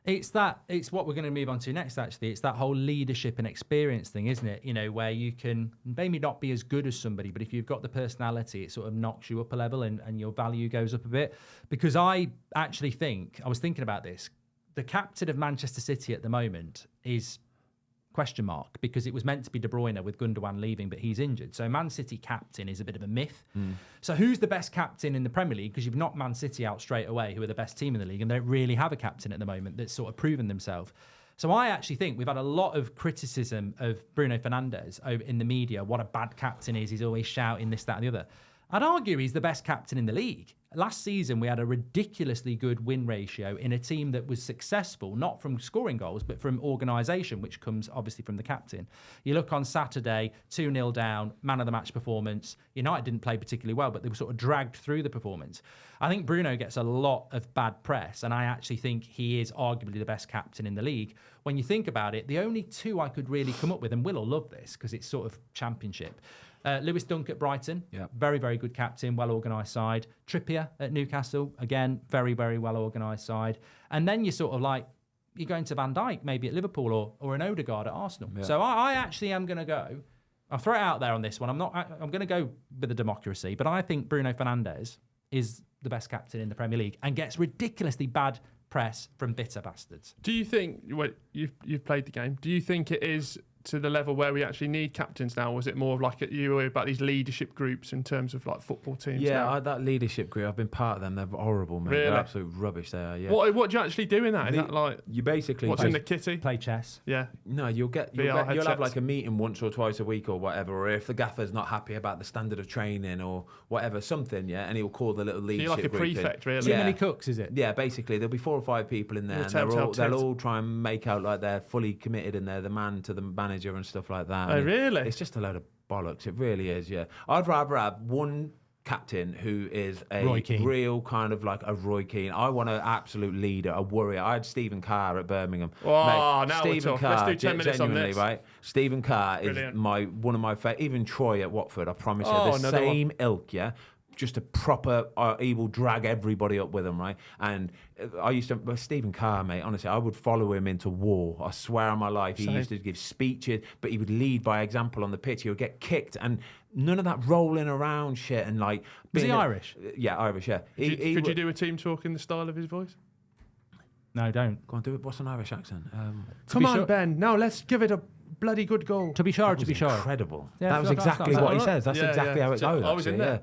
It's what we're going to move on to next, actually. It's that whole leadership and experience thing, isn't it? You know, where you can maybe not be as good as somebody, but if you've got the personality, it sort of knocks you up a level and your value goes up a bit. Because I actually think, I was thinking about this, the captain of Manchester City at the moment is question mark, because it was meant to be De Bruyne with Gundogan leaving, but he's injured. So Man City captain is a bit of a myth. So who's the best captain in the Premier League? Because you've knocked Man City out straight away, who are the best team in the league, and they don't really have a captain at the moment that's sort of proven themselves. So I actually think we've had a lot of criticism of Bruno Fernandes in the media. What a bad captain is. He's always shouting this, that, and the other. I'd argue he's the best captain in the league. Last season, we had a ridiculously good win ratio in a team that was successful, not from scoring goals, but from organisation, which comes obviously from the captain. You look on Saturday, 2-0 down, man of the match performance. United didn't play particularly well, but they were sort of dragged through the performance. I think Bruno gets a lot of bad press, and I actually think he is arguably the best captain in the league. When you think about it, the only two I could really come up with, and Will will love this because it's sort of championship, Lewis Dunk at Brighton, very, very good captain, well-organised side. Trippier at Newcastle, again, very, very well-organised side. And then you're sort of like, you're going to Van Dijk maybe at Liverpool or an Odegaard at Arsenal. Yeah. So I actually am going to go, I'll throw it out there on this one. I'm going to go with the democracy, but I think Bruno Fernandes is the best captain in the Premier League and gets ridiculously bad press from bitter bastards. Do you think, you've played the game, do you think it is to the level where we actually need captains now? Or is it more of like you were about these leadership groups in terms of like football teams? Yeah, that leadership group, I've been part of them. They're horrible, mate. Really? They're absolute rubbish. They are. Yeah. What do you actually do in that? Is that like you basically what's in the kitty? Play chess. Yeah. No, you'll have like a meeting once or twice a week or whatever. Or if the gaffer's not happy about the standard of training or whatever, something, and he'll call the little leadership so you're like a group prefect, in. really. Too many cooks, is it? Yeah, basically there'll be 4 or 5 people in there, and they'll all try and make out like they're fully committed and they're the man to the manager and stuff like that. Oh, really? It's just a load of bollocks. It really is, yeah. I'd rather have one captain who is a real kind of like a Roy Keane. I want an absolute leader, a warrior. I had Stephen Carr at Birmingham. Oh, mate, now Stephen we're Carr, let's do 10 minutes on this. Right? Stephen Carr Brilliant. is one of my favourite. Even Troy at Watford, I promise you. The same ilk, yeah? Just a proper, he will drag everybody up with him, right? And I used to, Stephen Carr, mate, honestly, I would follow him into war. I swear on my life. He used to give speeches, but he would lead by example on the pitch. He would get kicked and none of that rolling around shit and like... Was he Irish? Yeah, Irish, yeah. Could you do a team talk in the style of his voice? No, don't. Go on, do it. What's an Irish accent? Come on, Ben. Now let's give it a bloody good goal. To be sure. Incredible. Yeah, that was exactly what he says. That's exactly how it goes. I was in there.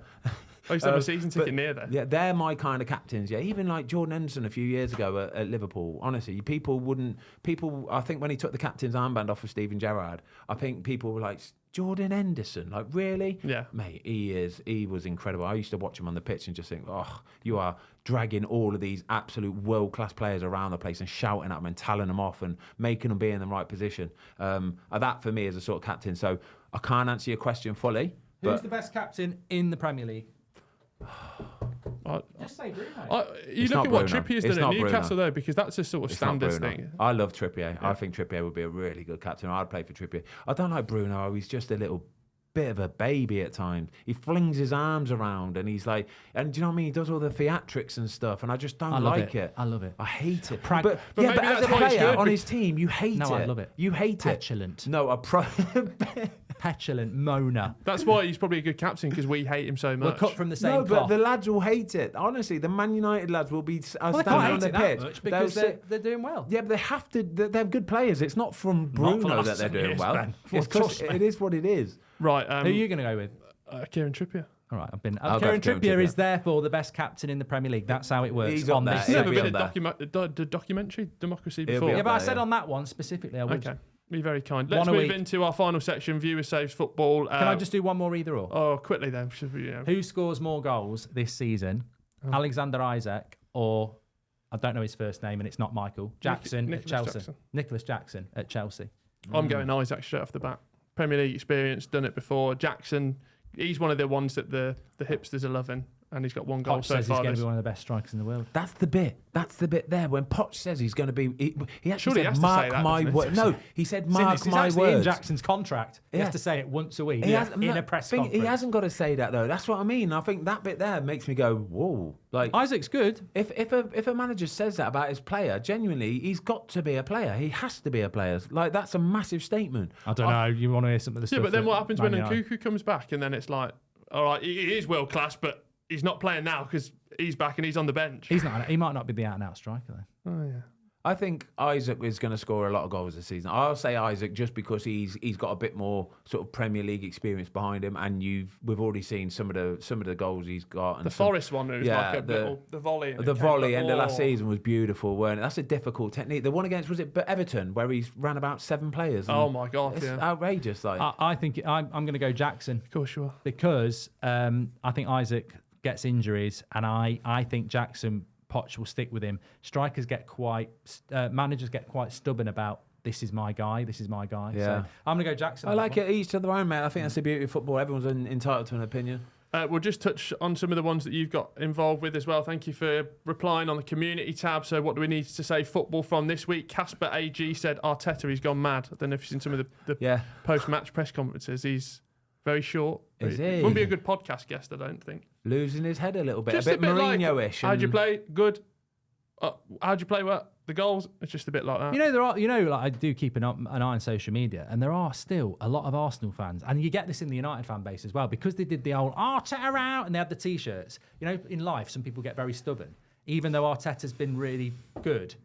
I used to have a season ticket near there. Yeah, they're my kind of captains. Yeah, even like Jordan Henderson a few years ago at Liverpool. Honestly, I think when he took the captain's armband off of Steven Gerrard, I think people were like, Jordan Henderson, like really? Yeah, mate, he was incredible. I used to watch him on the pitch and just think, oh, you are dragging all of these absolute world-class players around the place and shouting at them and telling them off and making them be in the right position. That for me is a sort of captain. So I can't answer your question fully. Who's the best captain in the Premier League? Just say Bruno. You look at what Trippier's done at Newcastle, though, because that's a sort of standards thing. I love Trippier. Yeah. I think Trippier would be a really good captain. I'd play for Trippier. I don't like Bruno. He's just a little bit of a baby at times. He flings his arms around and he's like, and do you know what I mean? He does all the theatrics and stuff, and I just don't like it. I love it. I hate it. But as a player on his team, you hate it. No, I love it. You hate Petulant. it. No, Petulant moaner. That's why he's probably a good captain, because we hate him so much. We're cut from the same cloth. But the lads will hate it. Honestly, the Man United lads will be standing on the pitch because they're doing well. Yeah, but they have to. They're good players. It's not from Bruno that they're doing well. It's because it is what it is. Right. Who are you going to go with? Kieran Trippier. All right, Kieran Trippier is therefore the best captain in the Premier League. That's how it works. He's on there. He's never been a documentary democracy before. Yeah, but I said on that one specifically, I would. Okay. Be very kind. Let's move into our final section, Viewer Saves Football. Can I just do one more either or? Oh, quickly then. Who scores more goals this season? Alexander Isak or, I don't know his first name and it's not Michael, Jackson at Chelsea. Nicholas Jackson at Chelsea. I'm going Isak straight off the bat. Premier League experience, done it before. Jackson, he's one of the ones that the hipsters are loving. and he's got 1 goal Poch so says he's far. going to be one of the best strikers in the world. That's the bit. That's the bit there. When Poch says he's going to be, he actually Surely he said, has to "Mark say that, my doesn't he? words." No, he said, "Mark It's my actually in words." Jackson's contract. He Yeah. has to say it once a week He in a press conference. He hasn't got to say that though. That's what I mean. I think that bit there makes me go, "Whoa!" Like Isaac's good. if a manager says that about his player, genuinely, he's got to be a player. He has to be a player. Like that's a massive statement. I don't know. You want to hear some of the stuff? Yeah, but then that what happens when Man United- Nkunku comes back and then it's like, all right, he is world class, but he's not playing now because he's back and he's on the bench. He's not. He might not be the out-and-out striker then. Oh yeah. I think Isaac is going to score a lot of goals this season. I'll say Isaac just because he's got a bit more sort of Premier League experience behind him, and we've already seen some of the goals he's got. And The Forest one was like the volley. The volley end of last season was beautiful, weren't it? That's a difficult technique. The one against, was it Everton, where he's ran about 7 players? Oh my God, it's yeah. outrageous. Like I think I'm going to go Jackson. Of course you are. Because I think Isaac gets injuries, and I think Jackson, Poch will stick with him. Strikers managers get quite stubborn about, this is my guy. Yeah. So I'm going to go Jackson. I like it, each to their own, mate. I think that's the beauty of football. Everyone's entitled to an opinion. We'll just touch on some of the ones that you've got involved with as well. Thank you for replying on the community tab. So what do we need to say football from this week? Casper AG said Arteta, he's gone mad. I don't know if you've seen some of the post-match press conferences. He's very short. Is he? Wouldn't be a good podcast guest, I don't think. Losing his head a little bit. Just a bit Mourinho-ish. Like, how'd you play? Good. How'd you play? What? The goals? It's just a bit like that. Like I do keep an eye on social media, and there are still a lot of Arsenal fans, and you get this in the United fan base as well, because they did the old Arteta out, and they had the T-shirts. You know, in life, some people get very stubborn, even though Arteta's been really good.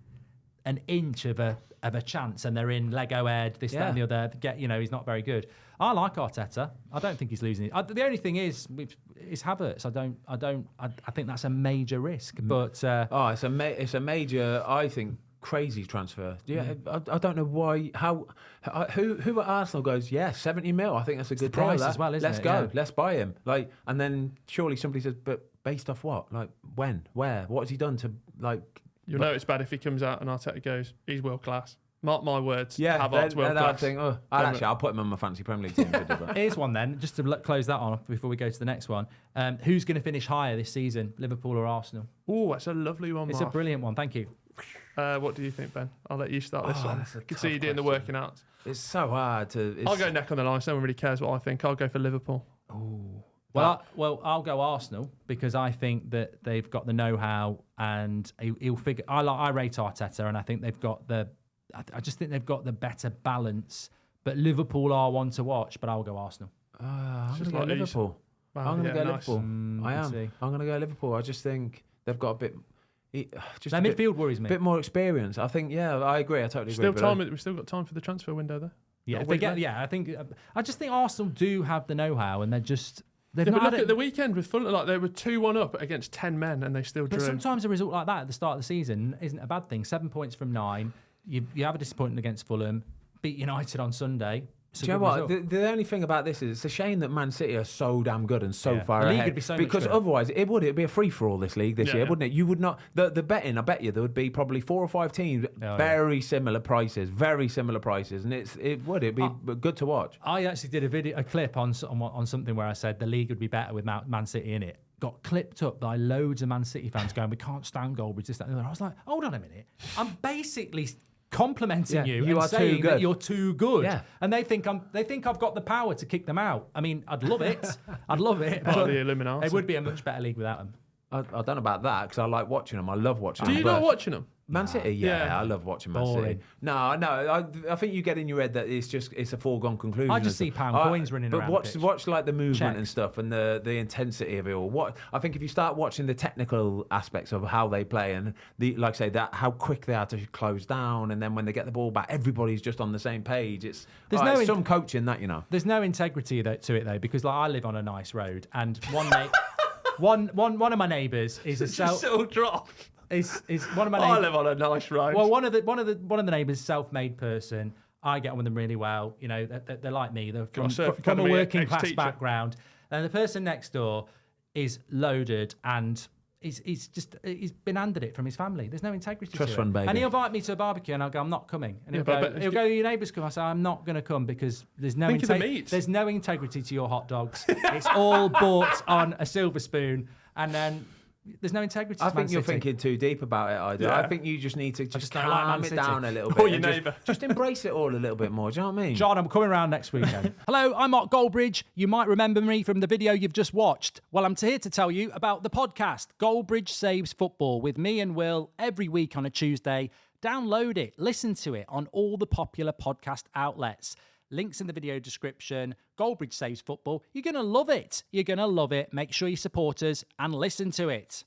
An inch of a chance, and they're in Lego Ed, this, that, and the other. He's not very good. I like Arteta. I don't think he's losing it. The only thing is Havertz. I think that's a major risk. But it's a major. I think crazy transfer. Yeah, I don't know why. Who at Arsenal goes? Yeah, 70 mil. I think that's a good price deal, as well. Let's it? go. Yeah. Let's buy him. Like, and then surely somebody says, but based off what? Like when? Where? What has he done to like? You'll know it's bad if he comes out and Arteta goes, he's world class. Mark my words. Yeah, Havertz world class. I'll put him on my fancy Premier League team. Here's one then, just to close that on before we go to the next one. Who's going to finish higher this season, Liverpool or Arsenal? Oh, that's a lovely one, It's Mark. a brilliant one. Thank you. What do you think, Ben? I'll let you start this one. I can see you doing the working out. It's so hard to. I'll go neck on the line. So no one really cares what I think. I'll go for Liverpool. Oh. I'll go Arsenal, because I think that they've got the know-how, and he'll figure. I rate Arteta, and I think they've got I just think they've got the better balance. But Liverpool are one to watch. But I'll go Arsenal. I'm going to go Liverpool. Wow, I'm going to go nice. Liverpool. I am. I'm going to go Liverpool. I just think they've got a bit. Their midfield worries me. A bit more experience. I think. Yeah, I agree. I totally agree. We've still got time for the transfer window, though. Yeah, I just think Arsenal do have the know-how, and they're just. They've But not look had at the weekend with Fulham. Like, they were 2-1 up against 10 men, and they still drew. But sometimes a result like that at the start of the season isn't a bad thing. 7 points from 9. You have a disappointment against Fulham. Beat United on Sunday. Do you know what? The only thing about this is it's a shame that Man City are so damn good and so far the league ahead. would be so much because better. otherwise, it'd be a free for all this league this year, yeah. wouldn't it? You would not. The betting, I bet you, there would be probably 4 or 5 teams, very similar prices, and it'd be good to watch. I actually did a clip on something where I said the league would be better with Man City in it. Got clipped up by loads of Man City fans going, we can't stand Goldbridge, this, that, and the other. I was like, hold on a minute. I'm basically complimenting you and are saying too good. that you're too good. Yeah. And they think I've got the power to kick them out. I mean, I'd love it. Part of the Illuminati. It would be a much better league without them. I don't know about that because I like watching them. I love watching them. Do you like watching them? Man City, yeah, I love watching Man Boring. City. No, I think you get in your head that it's a foregone conclusion. I just see pound coins running around. But watch like the movement Check. and stuff and the intensity of it all. I think if you start watching the technical aspects of how they play and like I say that how quick they are to close down, and then when they get the ball back, everybody's just on the same page. It's some coaching that, you know. There's no integrity to it though, because like I live on a nice road, and one of my neighbours is a drop. Is one of my neighbours. I live on a nice road. Well, one of the neighbours, self-made person. I get on with them really well. You know, they're like me. They're from a working class background. And the person next door is loaded and he's been handed it from his family. There's no integrity Trust to fund, it. baby. And he'll invite me to a barbecue and I'll go, I'm not coming. And Yeah, he'll go, your neighbours come. I say, I'm not going to come because there's no Think of the meat. There's no integrity to your hot dogs. It's all bought on a silver spoon, and then there's no integrity. I to think Man you're City. thinking too deep about it, I do. Yeah. I think you just need to just don't like Man calm it City. down a little bit. Or your and just- neighbour. Just embrace it all a little bit more. Do you know what I mean? John, I'm coming around next weekend. Hello, I'm Mark Goldbridge. You might remember me from the video you've just watched. Well, I'm here to tell you about the podcast, Goldbridge Saves Football, with me and Will every week on a Tuesday. Download it, listen to it on all the popular podcast outlets. Links in the video description. Goldbridge Saves Football. You're going to love it. You're going to love it. Make sure you support us and listen to it.